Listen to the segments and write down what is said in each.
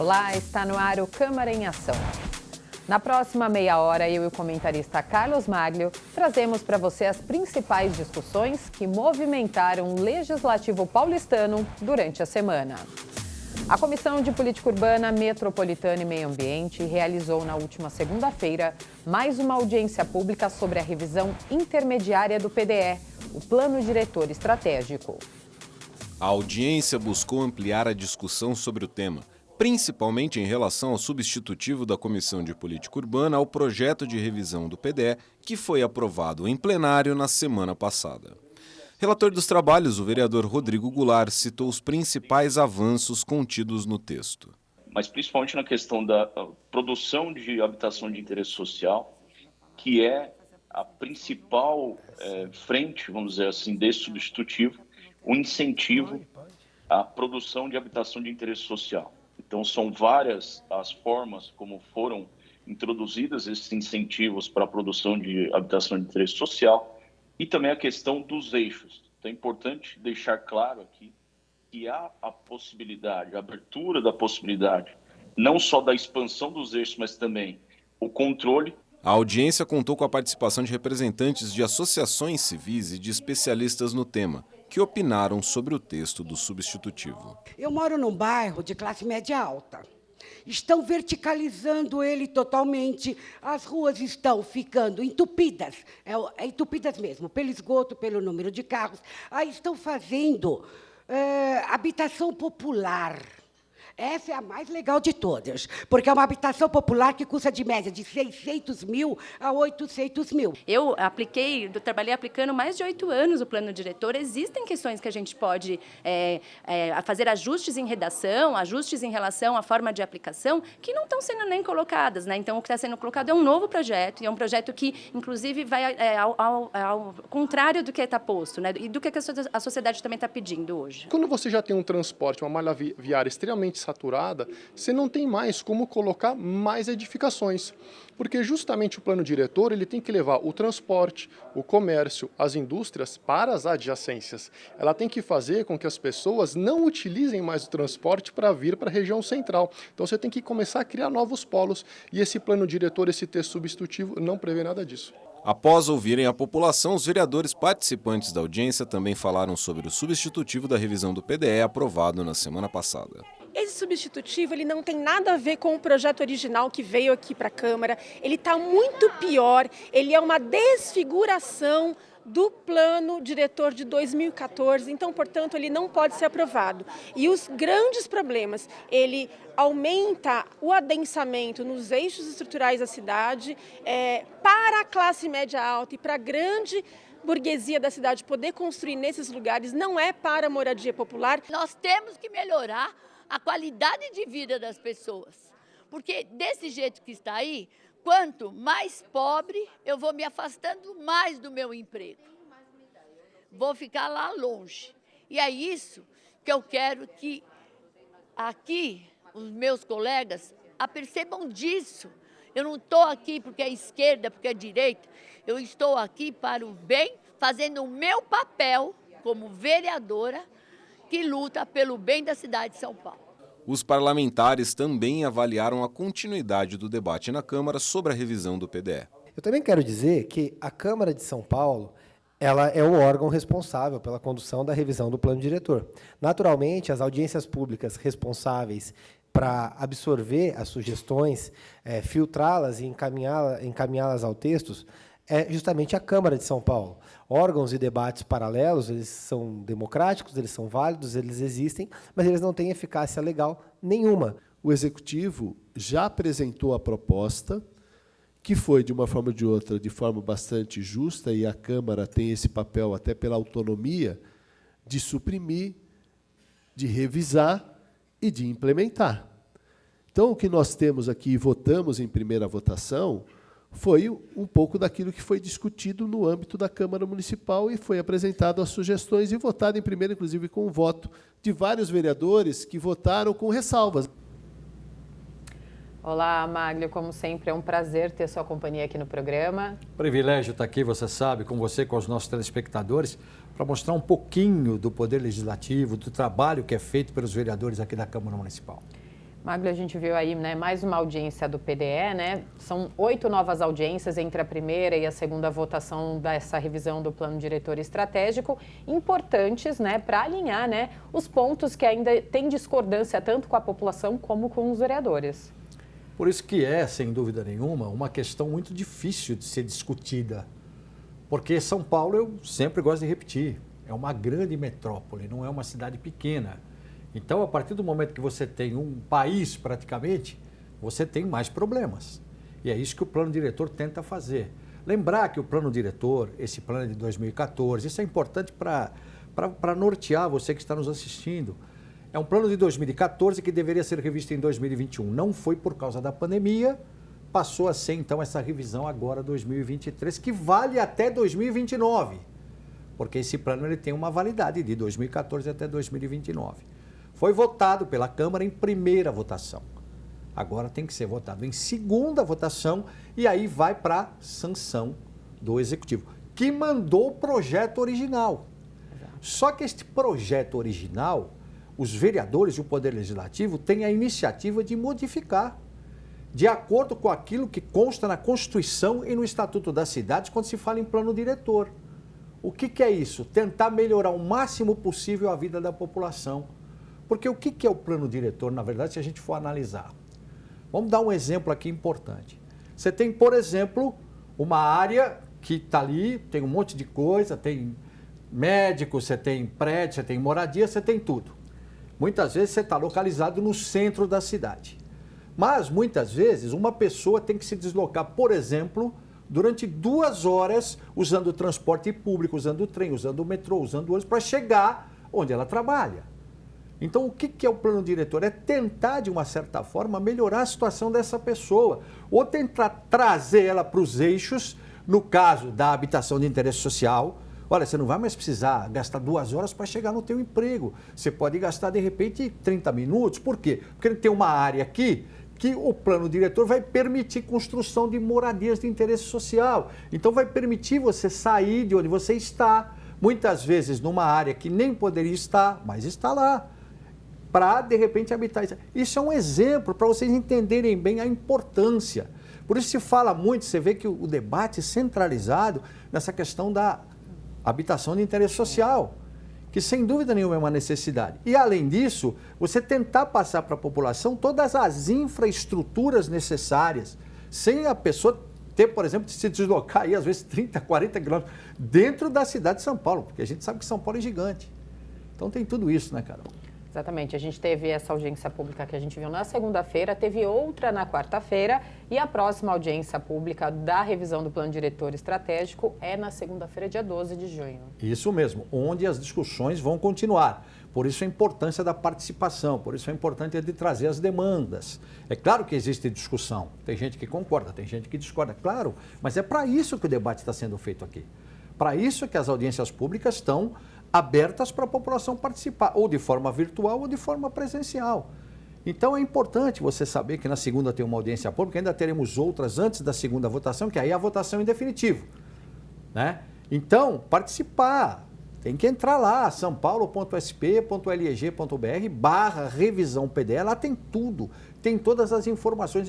Olá, está no ar o Câmara em Ação. Na próxima meia hora, eu e o comentarista Carlos Maglio trazemos para você as principais discussões que movimentaram o Legislativo paulistano durante a semana. A Comissão de Política Urbana, Metropolitana e Meio Ambiente realizou na última segunda-feira mais uma audiência pública sobre a revisão intermediária do PDE, o Plano Diretor Estratégico. A audiência buscou ampliar a discussão sobre o tema, principalmente em relação ao substitutivo da Comissão de Política Urbana ao projeto de revisão do PDE, que foi aprovado em plenário na semana passada. Relator dos trabalhos, o vereador Rodrigo Goulart citou os principais avanços contidos no texto. Mas principalmente na questão da produção de habitação de interesse social, que é a principal frente, vamos dizer assim, desse substitutivo, o incentivo à produção de habitação de interesse social. Então, são várias as formas como foram introduzidas esses incentivos para a produção de habitação de interesse social e também a questão dos eixos. Então, é importante deixar claro aqui que há a possibilidade, a abertura da possibilidade, não só da expansão dos eixos, mas também o controle. A audiência contou com a participação de representantes de associações civis e de especialistas no tema, que opinaram sobre o texto do substitutivo. Eu moro num bairro de classe média alta. Estão verticalizando ele totalmente, as ruas estão ficando entupidas, entupidas mesmo, pelo esgoto, pelo número de carros. Aí estão fazendo habitação popular. Essa é a mais legal de todas, porque é uma habitação popular que custa de média de 600 mil a 800 mil. Eu trabalhei aplicando mais de 8 anos o plano diretor. Existem questões que a gente pode fazer ajustes em redação, ajustes em relação à forma de aplicação, que não estão sendo nem colocadas, né? Então, o que está sendo colocado é um novo projeto, e é um projeto que, inclusive, vai ao contrário do que está posto, né? E do que a sociedade também está pedindo hoje. Quando você já tem um transporte, uma malha viária extremamente saturada, você não tem mais como colocar mais edificações, porque justamente o plano diretor ele tem que levar o transporte, o comércio, as indústrias para as adjacências. Ela tem que fazer com que as pessoas não utilizem mais o transporte para vir para a região central. Então você tem que começar a criar novos polos, e esse plano diretor, esse texto substitutivo, não prevê nada disso. Após ouvirem a população, os vereadores participantes da audiência também falaram sobre o substitutivo da revisão do PDE aprovado na semana passada. Esse substitutivo ele não tem nada a ver com o projeto original que veio aqui para a Câmara. Ele está muito pior, ele é uma desfiguração do plano diretor de 2014, então, portanto, ele não pode ser aprovado. E os grandes problemas, ele aumenta o adensamento nos eixos estruturais da cidade, para a classe média alta e para a grande burguesia da cidade poder construir nesses lugares, não é para a moradia popular. Nós temos que melhorar a qualidade de vida das pessoas, porque desse jeito que está aí, quanto mais pobre, eu vou me afastando mais do meu emprego. Vou ficar lá longe. E é isso que eu quero que aqui os meus colegas apercebam disso. Eu não estou aqui porque é esquerda, porque é direita. Eu estou aqui para o bem, fazendo o meu papel como vereadora que luta pelo bem da cidade de São Paulo. Os parlamentares também avaliaram a continuidade do debate na Câmara sobre a revisão do PDE. Eu também quero dizer que a Câmara de São Paulo ela é o órgão responsável pela condução da revisão do plano diretor. Naturalmente, as audiências públicas responsáveis para absorver as sugestões, filtrá-las e encaminhá-las ao texto, é justamente a Câmara de São Paulo. Órgãos e debates paralelos, eles são democráticos, eles são válidos, eles existem, mas eles não têm eficácia legal nenhuma. O Executivo já apresentou a proposta, que foi, de uma forma ou de outra, de forma bastante justa, e a Câmara tem esse papel, até pela autonomia, de suprimir, de revisar e de implementar. Então, o que nós temos aqui e votamos em primeira votação foi um pouco daquilo que foi discutido no âmbito da Câmara Municipal e foi apresentado as sugestões e votado em primeiro, inclusive, com o voto de vários vereadores que votaram com ressalvas. Olá, Maglio, como sempre, é um prazer ter sua companhia aqui no programa. Privilégio estar aqui, você sabe, com você, com os nossos telespectadores, para mostrar um pouquinho do Poder Legislativo, do trabalho que é feito pelos vereadores aqui da Câmara Municipal. Magno, a gente viu aí, né, mais uma audiência do PDE, né? São 8 novas audiências entre a primeira e a segunda votação dessa revisão do Plano Diretor Estratégico, importantes, né, para alinhar, né, os pontos que ainda têm discordância tanto com a população como com os vereadores. Por isso que é, sem dúvida nenhuma, uma questão muito difícil de ser discutida. Porque São Paulo, eu sempre gosto de repetir, é uma grande metrópole, não é uma cidade pequena. Então, a partir do momento que você tem um país, praticamente, você tem mais problemas. E é isso que o plano diretor tenta fazer. Lembrar que o plano diretor, esse plano é de 2014, isso é importante para nortear você que está nos assistindo. É um plano de 2014 que deveria ser revisto em 2021. Não foi por causa da pandemia, passou a ser, então, essa revisão agora, 2023, que vale até 2029. Porque esse plano ele tem uma validade de 2014 até 2029. Foi votado pela Câmara em primeira votação. Agora tem que ser votado em segunda votação e aí vai para sanção do Executivo, que mandou o projeto original. Só que este projeto original, os vereadores e o Poder Legislativo têm a iniciativa de modificar, de acordo com aquilo que consta na Constituição e no Estatuto das Cidades, quando se fala em plano diretor. O que é isso? Tentar melhorar o máximo possível a vida da população. Porque o que é o plano diretor, na verdade, se a gente for analisar? Vamos dar um exemplo aqui importante. Você tem, por exemplo, uma área que está ali, tem um monte de coisa, tem médico, você tem prédio, você tem moradia, você tem tudo. Muitas vezes você está localizado no centro da cidade. Mas, muitas vezes, uma pessoa tem que se deslocar, por exemplo, durante 2 horas, usando o transporte público, usando o trem, usando o metrô, usando o ônibus, para chegar onde ela trabalha. Então, o que é o plano diretor? É tentar, de uma certa forma, melhorar a situação dessa pessoa. Ou tentar trazer ela para os eixos, no caso da habitação de interesse social. Olha, você não vai mais precisar gastar 2 horas para chegar no teu emprego. Você pode gastar, de repente, 30 minutos. Por quê? Porque tem uma área aqui que o plano diretor vai permitir construção de moradias de interesse social. Então, vai permitir você sair de onde você está, muitas vezes numa área que nem poderia estar, mas está lá, para, de repente, habitar. Isso é um exemplo para vocês entenderem bem a importância. Por isso se fala muito, você vê que o debate é centralizado nessa questão da habitação de interesse social, que sem dúvida nenhuma é uma necessidade. E, além disso, você tentar passar para a população todas as infraestruturas necessárias, sem a pessoa ter, por exemplo, de se deslocar aí, às vezes, 30, 40 quilômetros dentro da cidade de São Paulo, porque a gente sabe que São Paulo é gigante. Então tem tudo isso, né, Carol? Exatamente, a gente teve essa audiência pública que a gente viu na segunda-feira, teve outra na quarta-feira e a próxima audiência pública da revisão do Plano Diretor Estratégico é na segunda-feira, dia 12 de junho. Isso mesmo, onde as discussões vão continuar. Por isso a importância da participação, por isso a importância de trazer as demandas. É claro que existe discussão, tem gente que concorda, tem gente que discorda, claro, mas é para isso que o debate está sendo feito aqui. Para isso que as audiências públicas estão abertas para a população participar, ou de forma virtual ou de forma presencial. Então é importante você saber que na segunda tem uma audiência pública, ainda teremos outras antes da segunda votação, que aí é a votação em definitivo, né? Então, participar, tem que entrar lá, sampaulo.sp.leg.br/revisão PDE, lá tem tudo, tem todas as informações,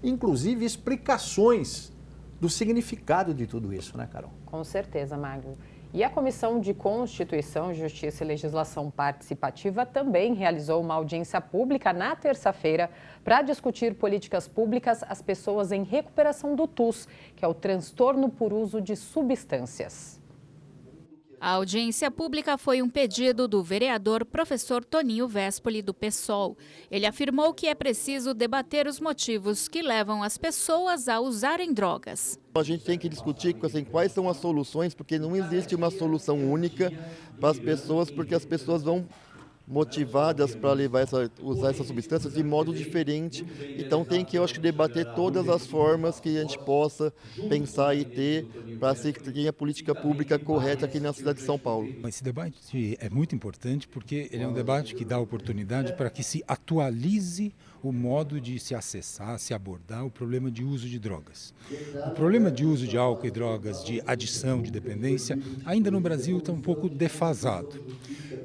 inclusive explicações do significado de tudo isso, né, Carol? Com certeza, Magno. E a Comissão de Constituição, Justiça e Legislação Participativa também realizou uma audiência pública na terça-feira para discutir políticas públicas às pessoas em recuperação do TUS, que é o transtorno por uso de substâncias. A audiência pública foi um pedido do vereador professor Toninho Vespoli, do PSOL. Ele afirmou que é preciso debater os motivos que levam as pessoas a usarem drogas. A gente tem que discutir quais são as soluções, porque não existe uma solução única para as pessoas, porque as pessoas vão motivadas para usar essas substâncias de modo diferente. Então tem que, eu acho que, debater todas as formas que a gente possa pensar e ter para se ter a política pública correta aqui na cidade de São Paulo. Esse debate é muito importante porque ele é um debate que dá oportunidade para que se atualize o modo de se acessar, se abordar o problema de uso de drogas. O problema de uso de álcool e drogas, de adição, de dependência, ainda no Brasil está um pouco defasado.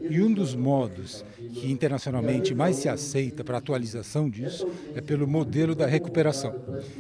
E um dos modos que internacionalmente mais se aceita para a atualização disso é pelo modelo da recuperação.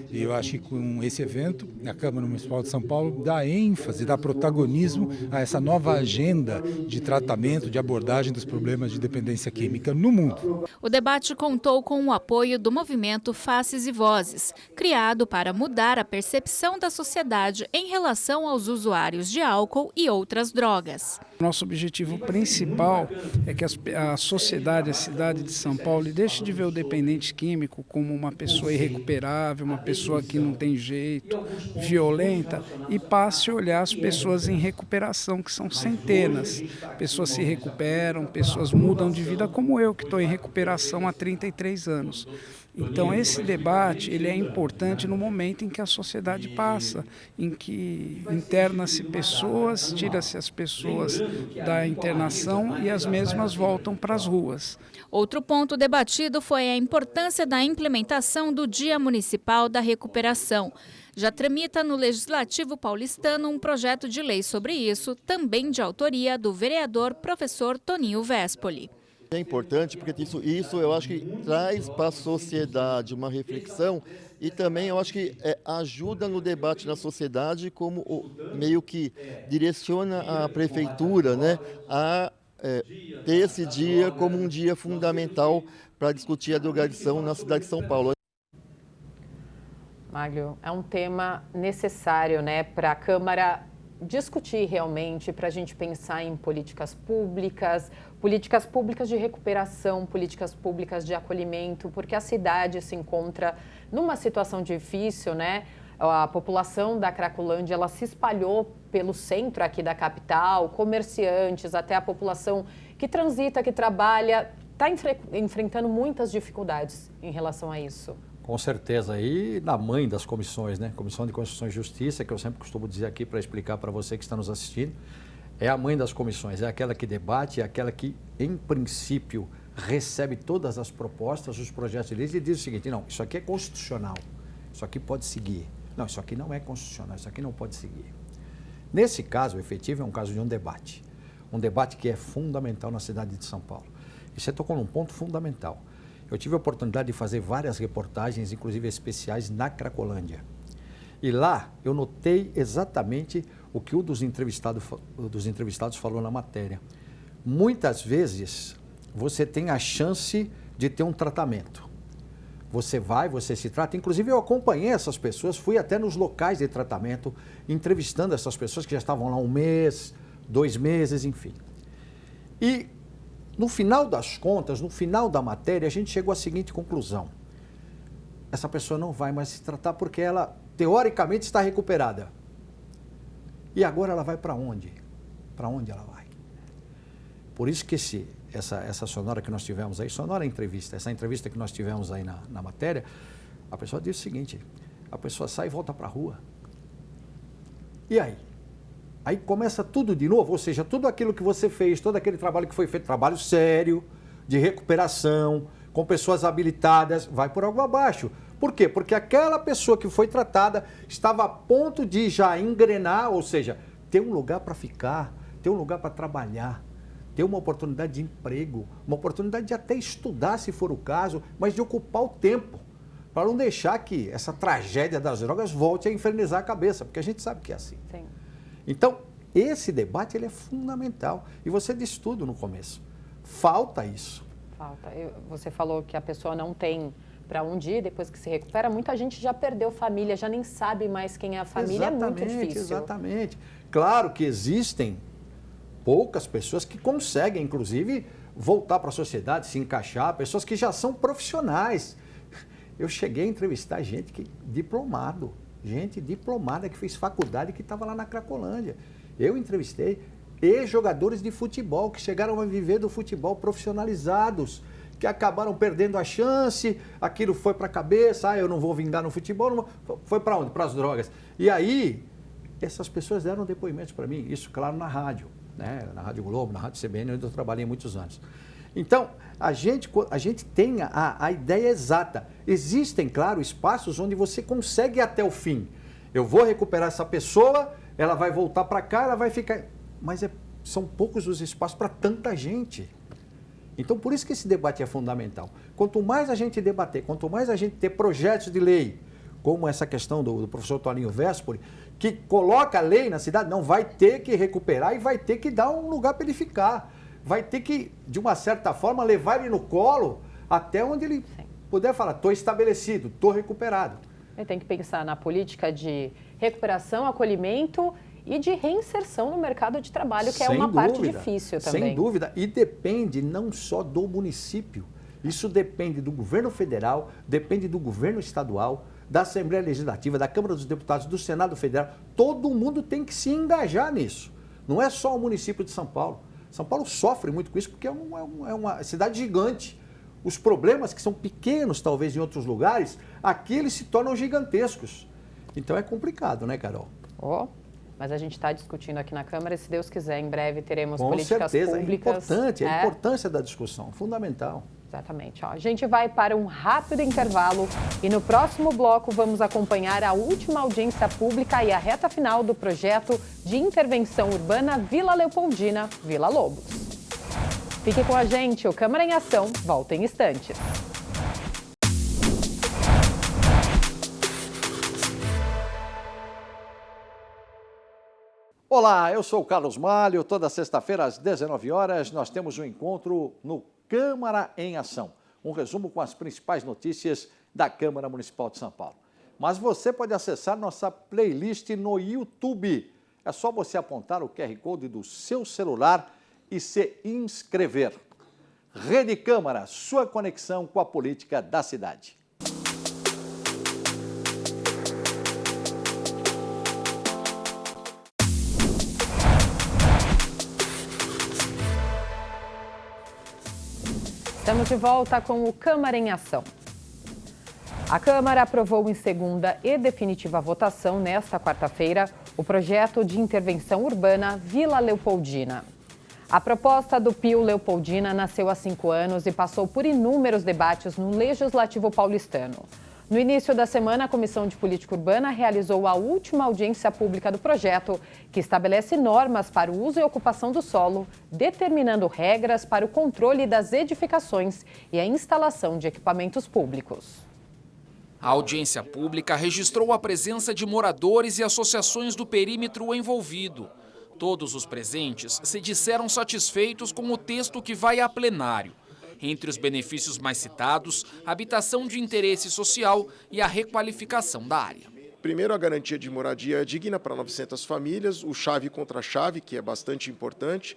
E eu acho que com esse evento, a Câmara Municipal de São Paulo dá ênfase, dá protagonismo a essa nova agenda de tratamento, de abordagem dos problemas de dependência química no mundo. O debate contou com o apoio do movimento Faces e Vozes, criado para mudar a percepção da sociedade em relação aos usuários de álcool e outras drogas. Nosso objetivo principal é que a sociedade, a cidade de São Paulo, deixe de ver o dependente químico como uma pessoa irrecuperável, uma pessoa que não tem jeito, violenta, e passe a olhar as pessoas em recuperação, que são centenas. Pessoas se recuperam, pessoas mudam de vida, como eu, que estou em recuperação há 33 anos. Então esse debate ele é importante no momento em que a sociedade passa, em que interna-se pessoas, tira-se as pessoas da internação e as mesmas voltam para as ruas. Outro ponto debatido foi a importância da implementação do Dia Municipal da Recuperação. Já tramita no Legislativo paulistano um projeto de lei sobre isso, também de autoria do vereador professor Toninho Vespoli. É importante porque isso eu acho que traz para a sociedade uma reflexão e também eu acho que ajuda no debate na sociedade, como meio que direciona a prefeitura, né, a ter esse dia como um dia fundamental para discutir a drogadição na cidade de São Paulo. Máglio, é um tema necessário, né, para a Câmara discutir realmente, para a gente pensar em políticas públicas de recuperação, políticas públicas de acolhimento, porque a cidade se encontra numa situação difícil, né? A população da Cracolândia, ela se espalhou pelo centro aqui da capital, comerciantes, até a população que transita, que trabalha, está enfrentando muitas dificuldades em relação a isso. Com certeza, e na mãe das comissões, né? Comissão de Constituição e Justiça, que eu sempre costumo dizer aqui para explicar para você que está nos assistindo, é a mãe das comissões, é aquela que debate, é aquela que, em princípio, recebe todas as propostas, os projetos de lei e diz o seguinte: não, isso aqui é constitucional, isso aqui pode seguir. Não, isso aqui não é constitucional, isso aqui não pode seguir. Nesse caso, o efetivo é um caso de um debate que é fundamental na cidade de São Paulo. E você tocou num ponto fundamental. Eu tive a oportunidade de fazer várias reportagens, inclusive especiais, na Cracolândia. E lá eu notei exatamente o que um dos entrevistados falou na matéria. Muitas vezes você tem a chance de ter um tratamento. Você vai, você se trata. Inclusive eu acompanhei essas pessoas, fui até nos locais de tratamento, entrevistando essas pessoas que já estavam lá 1 mês, 2 meses, enfim. E no final das contas, no final da matéria, a gente chegou à seguinte conclusão: essa pessoa não vai mais se tratar porque ela, teoricamente, está recuperada. E agora ela vai para onde? Para onde ela vai? Por isso que essa sonora que nós tivemos aí, sonora entrevista, essa entrevista que nós tivemos aí na matéria, a pessoa diz o seguinte: a pessoa sai e volta para a rua. E aí? Aí começa tudo de novo, ou seja, tudo aquilo que você fez, todo aquele trabalho que foi feito, trabalho sério, de recuperação, com pessoas habilitadas, vai por água abaixo. Por quê? Porque aquela pessoa que foi tratada estava a ponto de já engrenar, ou seja, ter um lugar para ficar, ter um lugar para trabalhar, ter uma oportunidade de emprego, uma oportunidade de até estudar, se for o caso, mas de ocupar o tempo, para não deixar que essa tragédia das drogas volte a infernizar a cabeça, porque a gente sabe que é assim. Sim. Então, esse debate ele é fundamental. E você disse tudo no começo. Falta isso. Falta. Você falou que a pessoa não tem para onde ir depois que se recupera. Muita gente já perdeu família, já nem sabe mais quem é a família. Exatamente, é muito difícil. Exatamente. Claro que existem poucas pessoas que conseguem, inclusive, voltar para a sociedade, se encaixar, pessoas que já são profissionais. Eu cheguei a entrevistar gente diplomada que fez faculdade, que estava lá na Cracolândia. Eu entrevistei ex-jogadores de futebol que chegaram a viver do futebol profissionalizados, que acabaram perdendo a chance, aquilo foi para a cabeça, eu não vou vingar no futebol, foi para onde? Para as drogas. E aí, essas pessoas deram depoimentos para mim, isso claro na rádio, né? Na Rádio Globo, na Rádio CBN, onde eu trabalhei muitos anos. Então, a gente tem a ideia exata. Existem, claro, espaços onde você consegue ir até o fim. Eu vou recuperar essa pessoa, ela vai voltar para cá, ela vai ficar... Mas é São poucos os espaços para tanta gente. Então, por isso que esse debate é fundamental. Quanto mais a gente debater, quanto mais a gente ter projetos de lei, como essa questão do professor Toninho Vespoli, que coloca a lei na cidade, não vai ter que recuperar e vai ter que dar um lugar para ele ficar. Vai ter que, de uma certa forma, levar ele no colo até onde ele puder falar, estou estabelecido, estou recuperado. Ele tem que pensar na política de recuperação, acolhimento e de reinserção no mercado de trabalho, que é uma parte difícil também. Sem dúvida, e depende não só do município, isso depende do governo federal, depende do governo estadual, da Assembleia Legislativa, da Câmara dos Deputados, do Senado Federal. Todo mundo tem que se engajar nisso. Não é só o município de São Paulo. São Paulo sofre muito com isso porque é uma cidade gigante. Os problemas que são pequenos, talvez, em outros lugares, aqui eles se tornam gigantescos. Então é complicado, né, Carol? Mas a gente está discutindo aqui na Câmara e, se Deus quiser, em breve teremos políticas públicas. É importante, a importância da discussão, fundamental. Exatamente. A gente vai para um rápido intervalo e no próximo bloco vamos acompanhar a última audiência pública e a reta final do projeto de intervenção urbana Vila Leopoldina, Vila Lobos. Fique com a gente, o Câmara em Ação volta em instantes. Olá, eu sou o Carlos Malho. Toda sexta-feira às 19 horas nós temos um encontro no Câmara em Ação. Um resumo com as principais notícias da Câmara Municipal de São Paulo. Mas você pode acessar nossa playlist no YouTube. É só você apontar o QR Code do seu celular e se inscrever. Rede Câmara, sua conexão com a política da cidade. Estamos de volta com o Câmara em Ação. A Câmara aprovou em segunda e definitiva votação, nesta quarta-feira, o projeto de intervenção urbana Vila Leopoldina. A proposta do Pio Leopoldina nasceu há 5 anos e passou por inúmeros debates no Legislativo paulistano. No início da semana, a Comissão de Política Urbana realizou a última audiência pública do projeto, que estabelece normas para o uso e ocupação do solo, determinando regras para o controle das edificações e a instalação de equipamentos públicos. A audiência pública registrou a presença de moradores e associações do perímetro envolvido. Todos os presentes se disseram satisfeitos com o texto que vai a plenário. Entre os benefícios mais citados, a habitação de interesse social e a requalificação da área. Primeiro, a garantia de moradia digna para 900 famílias, o chave contra chave, que é bastante importante.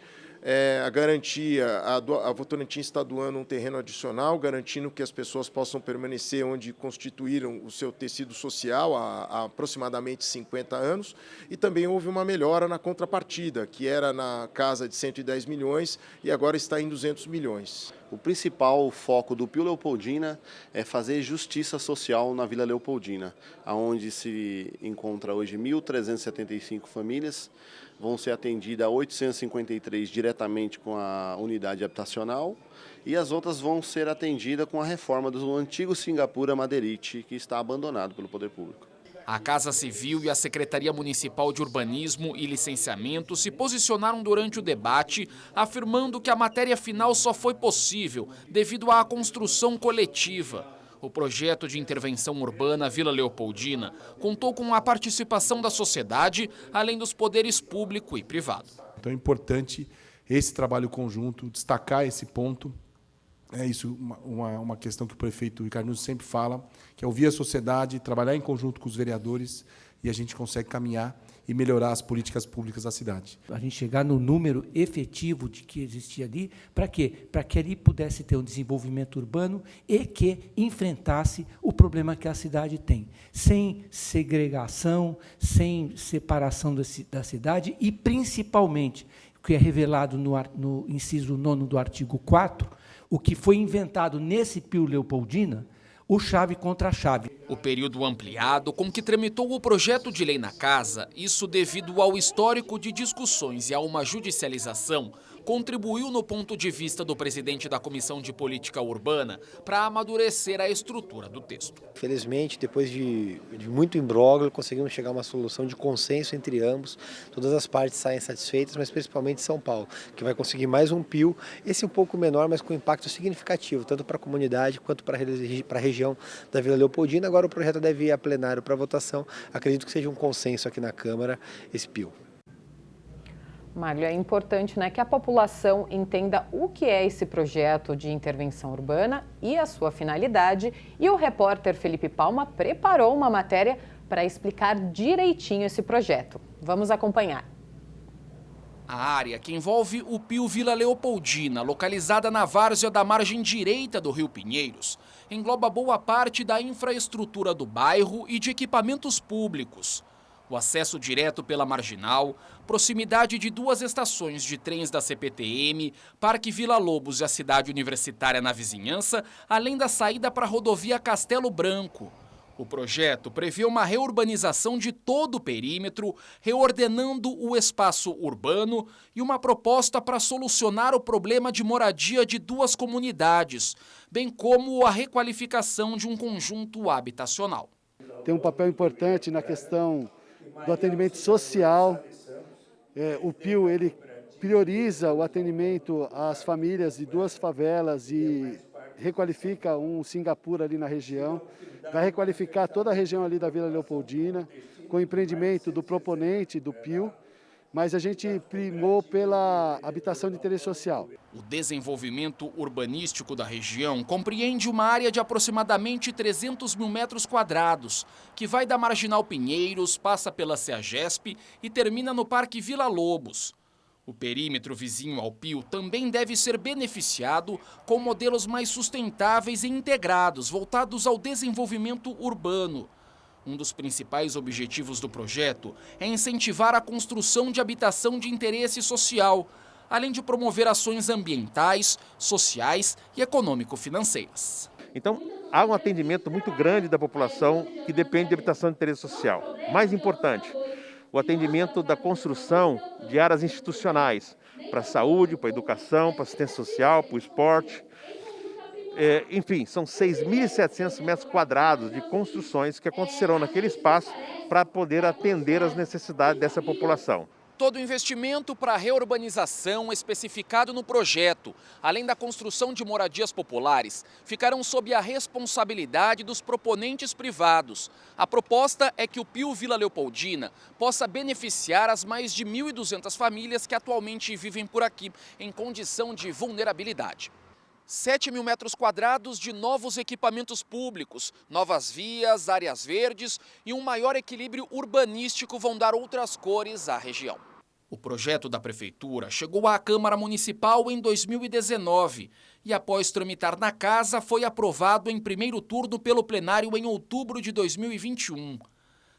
A garantia, a Votorantim está doando um terreno adicional, garantindo que as pessoas possam permanecer onde constituíram o seu tecido social há aproximadamente 50 anos. E também houve uma melhora na contrapartida, que era na casa de 110 milhões e agora está em 200 milhões. O principal foco do Pio Leopoldina é fazer justiça social na Vila Leopoldina, onde se encontra hoje 1.375 famílias, vão ser atendidas 853 diretamente com a unidade habitacional e as outras vão ser atendidas com a reforma do antigo Singapura Madeirite, que está abandonado pelo Poder Público. A Casa Civil e a Secretaria Municipal de Urbanismo e Licenciamento se posicionaram durante o debate, afirmando que a matéria final só foi possível devido à construção coletiva. O projeto de intervenção urbana Vila Leopoldina contou com a participação da sociedade, além dos poderes público e privado. Então é importante esse trabalho conjunto, destacar esse ponto. É isso uma questão que o prefeito Ricardo Nunes sempre fala, que é ouvir a sociedade, trabalhar em conjunto com os vereadores e a gente consegue caminhar e melhorar as políticas públicas da cidade. A gente chegar no número efetivo de que existia ali, para quê? Para que ali pudesse ter um desenvolvimento urbano e que enfrentasse o problema que a cidade tem, sem segregação, sem separação da cidade e, principalmente, o que é revelado no inciso 9º do artigo 4º, o que foi inventado nesse Pio Leopoldina, o chave contra chave. O período ampliado com que tramitou o projeto de lei na Casa, isso devido ao histórico de discussões e a uma judicialização, contribuiu no ponto de vista do presidente da Comissão de Política Urbana para amadurecer a estrutura do texto. Felizmente, depois de muito imbróglio, conseguimos chegar a uma solução de consenso entre ambos. Todas as partes saem satisfeitas, mas principalmente São Paulo, que vai conseguir mais um PIL, esse um pouco menor, mas com impacto significativo, tanto para a comunidade quanto para a região da Vila Leopoldina. Agora o projeto deve ir a plenário para votação. Acredito que seja um consenso aqui na Câmara esse PIL. Mário, é importante, né, que a população entenda o que é esse projeto de intervenção urbana e a sua finalidade. E o repórter Felipe Palma preparou uma matéria para explicar direitinho esse projeto. Vamos acompanhar. A área que envolve o PIL Vila Leopoldina, localizada na várzea da margem direita do Rio Pinheiros, engloba boa parte da infraestrutura do bairro e de equipamentos públicos. O acesso direto pela Marginal, proximidade de 2 estações de trens da CPTM, Parque Vila Lobos e a cidade universitária na vizinhança, além da saída para a rodovia Castelo Branco. O projeto prevê uma reurbanização de todo o perímetro, reordenando o espaço urbano e uma proposta para solucionar o problema de moradia de 2 comunidades, bem como a requalificação de um conjunto habitacional. Tem um papel importante na questão do atendimento social. O PIL ele prioriza o atendimento às famílias de 2 favelas e requalifica um Singapura ali na região. Vai requalificar toda a região ali da Vila Leopoldina, com o empreendimento do proponente do PIL, mas a gente primou pela habitação de interesse social. O desenvolvimento urbanístico da região compreende uma área de aproximadamente 300 mil metros quadrados, que vai da Marginal Pinheiros, passa pela CEAGESP e termina no Parque Vila Lobos. O perímetro vizinho ao PIL também deve ser beneficiado com modelos mais sustentáveis e integrados, voltados ao desenvolvimento urbano. Um dos principais objetivos do projeto é incentivar a construção de habitação de interesse social, além de promover ações ambientais, sociais e econômico-financeiras. Então, há um atendimento muito grande da população que depende de habitação de interesse social. Mais importante, o atendimento da construção de áreas institucionais para a saúde, para a educação, para a assistência social, para o esporte. Enfim, são 6.700 metros quadrados de construções que acontecerão naquele espaço para poder atender às necessidades dessa população. Todo o investimento para a reurbanização especificado no projeto, além da construção de moradias populares, ficarão sob a responsabilidade dos proponentes privados. A proposta é que o PIL Vila Leopoldina possa beneficiar as mais de 1.200 famílias que atualmente vivem por aqui em condição de vulnerabilidade. 7 mil metros quadrados de novos equipamentos públicos, novas vias, áreas verdes e um maior equilíbrio urbanístico vão dar outras cores à região. O projeto da Prefeitura chegou à Câmara Municipal em 2019 e, após tramitar na Casa, foi aprovado em primeiro turno pelo plenário em outubro de 2021.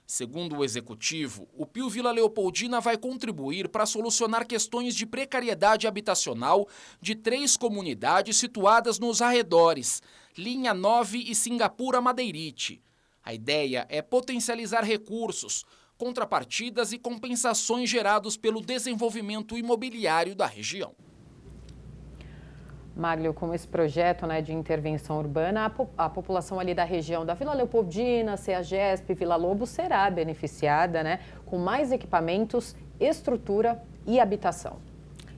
Segundo o Executivo, o PIL Vila Leopoldina vai contribuir para solucionar questões de precariedade habitacional de 3 comunidades situadas nos arredores, Linha 9 e Singapura Madeirite. A ideia é potencializar recursos, contrapartidas e compensações gerados pelo desenvolvimento imobiliário da região. Mário, com esse projeto, né, de intervenção urbana, a população ali da região da Vila Leopoldina, CEAGESP, Vila Lobos será beneficiada, né, com mais equipamentos, estrutura e habitação.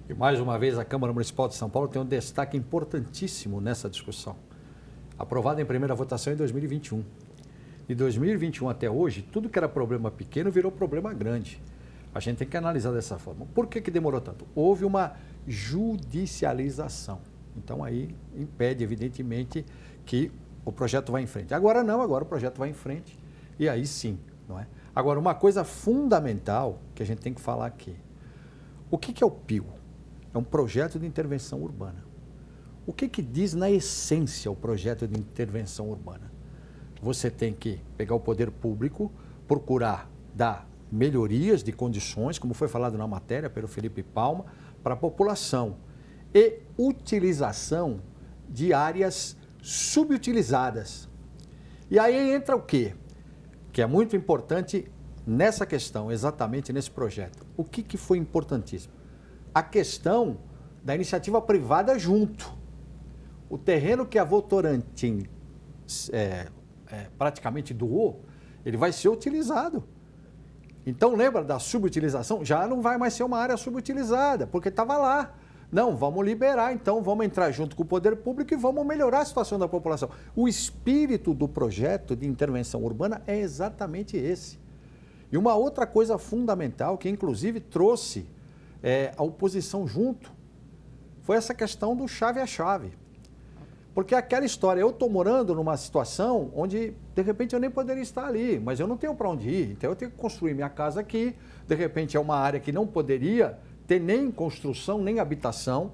E mais uma vez a Câmara Municipal de São Paulo tem um destaque importantíssimo nessa discussão. Aprovada em primeira votação em 2021. De 2021 até hoje, tudo que era problema pequeno virou problema grande. A gente tem que analisar dessa forma. Por que demorou tanto? Houve uma judicialização. Então, aí impede, evidentemente, que o projeto vá em frente. Agora não, agora o projeto vai em frente e aí sim, não é? Agora, uma coisa fundamental que a gente tem que falar aqui. O que é o PIL? É um projeto de intervenção urbana. O que diz na essência o projeto de intervenção urbana? Você tem que pegar o poder público, procurar dar melhorias de condições, como foi falado na matéria pelo Felipe Palma, para a população. E utilização de áreas subutilizadas. E aí entra o quê? Que é muito importante nessa questão, exatamente nesse projeto. O que foi importantíssimo? A questão da iniciativa privada junto. O terreno que a Votorantim praticamente doou, ele vai ser utilizado. Então, lembra da subutilização? Já não vai mais ser uma área subutilizada, porque estava lá. Não, vamos liberar, então vamos entrar junto com o poder público e vamos melhorar a situação da população. O espírito do projeto de intervenção urbana é exatamente esse. E uma outra coisa fundamental, que inclusive trouxe a oposição junto, foi essa questão do chave a chave. Porque aquela história, eu estou morando numa situação onde, de repente, eu nem poderia estar ali, mas eu não tenho para onde ir, então eu tenho que construir minha casa aqui, de repente é uma área que não poderia ter nem construção, nem habitação.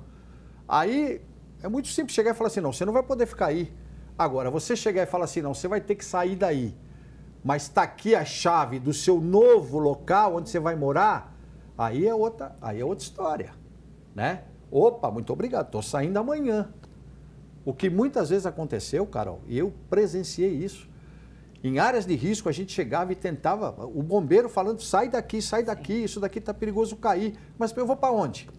Aí é muito simples chegar e falar assim, não, você não vai poder ficar aí. Agora, você chegar e falar assim, não, você vai ter que sair daí, mas está aqui a chave do seu novo local onde você vai morar, aí é outra história, né? Opa, muito obrigado, estou saindo amanhã. O que muitas vezes aconteceu, Carol, e eu presenciei isso, em áreas de risco a gente chegava e tentava, o bombeiro falando, sai daqui, isso daqui está perigoso cair, mas eu vou para onde?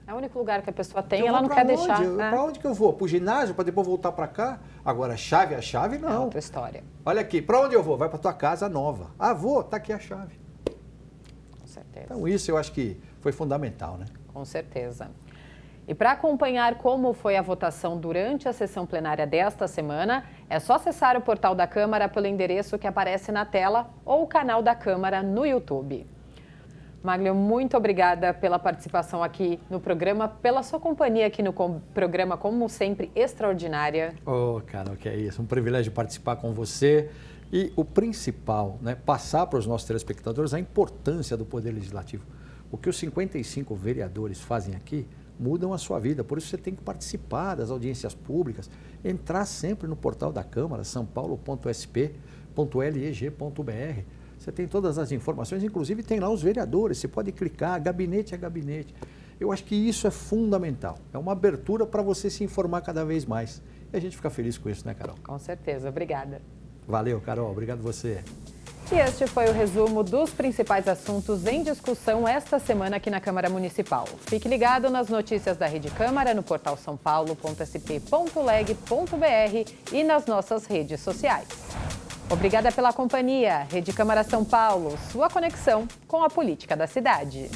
É o único lugar que a pessoa tem, ela não quer deixar. Para onde que eu vou? Para o ginásio, para depois voltar para cá? Agora, chave a chave, não. É outra história. Olha aqui, para onde eu vou? Vai para tua casa nova. Ah, vou, está aqui a chave. Com certeza. Então isso eu acho que foi fundamental, né? Com certeza. E para acompanhar como foi a votação durante a sessão plenária desta semana, é só acessar o portal da Câmara pelo endereço que aparece na tela ou o canal da Câmara no YouTube. Maglio, muito obrigada pela participação aqui no programa, pela sua companhia aqui no programa, como sempre, extraordinária. Carol, que é isso, um privilégio participar com você. E o principal, né, passar para os nossos telespectadores a importância do Poder Legislativo. O que os 55 vereadores fazem aqui mudam a sua vida, por isso você tem que participar das audiências públicas, entrar sempre no portal da Câmara, sampaulo.sp.leg.br. Você tem todas as informações, inclusive tem lá os vereadores, você pode clicar, gabinete a gabinete. Eu acho que isso é fundamental, é uma abertura para você se informar cada vez mais. E a gente fica feliz com isso, né, Carol? Com certeza, obrigada. Valeu, Carol, obrigado você. E este foi o resumo dos principais assuntos em discussão esta semana aqui na Câmara Municipal. Fique ligado nas notícias da Rede Câmara no portal sampaulo.sp.leg.br e nas nossas redes sociais. Obrigada pela companhia. Rede Câmara São Paulo, sua conexão com a política da cidade.